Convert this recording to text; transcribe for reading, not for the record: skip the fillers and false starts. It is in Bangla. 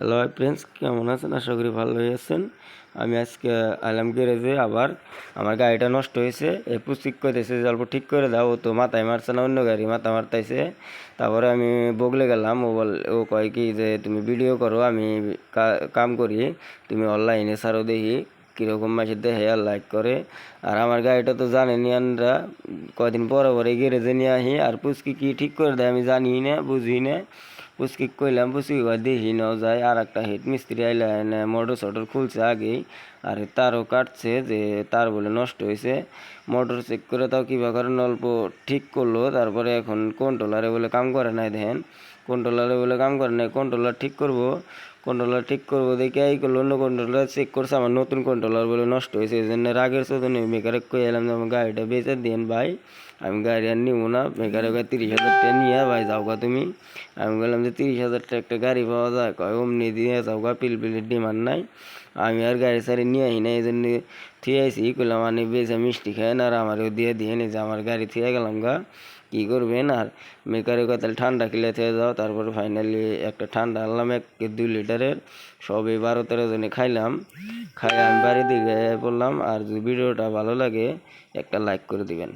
হ্যালো ফ্রেন্ডস, কেমন আছেন? আশা করি ভালোই আছেন। আমি আজকে আইলাম গ্যারেজে। আবার আমার গাড়িটা নষ্ট হয়েছে। পুস্তিক কইতেছে যে অল্প ঠিক করে দাও। ও তো মাথায় মারছে না, অন্য গাড়ি মাথা মারতাইছে। তারপরে আমি বগলে গেলাম। ও কয় কি যে তুমি ভিডিও করো, আমি কাম করি, তুমি অনলাইনে ছাড়ো, দেখি কীরকম মাসে দেখে আর লাইক করে। আর আমার গাড়িটা তো জানেনি আনরা, কয়দিন পরে পরে গ্যারেজে নিয়ে আহি। আর পুচকি কি ঠিক করে দেয় আমি জানি না, বুঝি না। পুচকি কইলাম, পুচকি দেখি নাও যায়। আর একটা হেড মিস্ত্রি আইলা এনে মোটর সোটর খুলছে আগেই, আর তারও কাটছে যে তার বলে নষ্ট হয়েছে। মোটর চেক করে তাও কিবা কারণে অল্প ঠিক করলো। তারপরে এখন কন্ট্রোলারে বলে কাম করে নাই, দেখেন কন্ট্রোলারে বলে কাম করে নাই। কন্ট্রোলার ঠিক করবো দেখে এই করলো, অন্য কন্ট্রোলার চেক করছে, আমার নতুন কন্ট্রোলার বলে নষ্ট হয়েছে। এই জন্য রাগের চোদনে মেকারে কই এলাম যে আমার গাড়িটা বেচে দিন ভাই, আমি গাড়ি আর নিবো না। মেকারে 30,000 টাকা নিয়ে ভাই যাওগা তুমি। আমি বললাম যে 30,000 টাকা একটা গাড়ি পাওয়া যায়, কয় অমনি দিয়ে যাওগা, পিলপিলির ডিমান্ড নাই। আমি আর গাড়ি সারি নিয়ে আহি না, এই জন্য থিয়ে আইসি। কইলাম মানে বেজা মিষ্টি খায় না, আর আমারও দিয়ে নি যে আমার গাড়ি থিয়ে গেলাম গা, কি করবেন। আর মেকারে কথা ঠান্ডা কিলে থেকে যাও। তারপরে ফাইনালি একটা ঠান্ডা আনলাম 2 লিটারের, সবে 12-13 জনে খাইলাম। খাই আমি বাড়ির দিকে পড়লাম। আর যদি ভিডিওটা ভালো লাগে একটা লাইক করে দিবেন।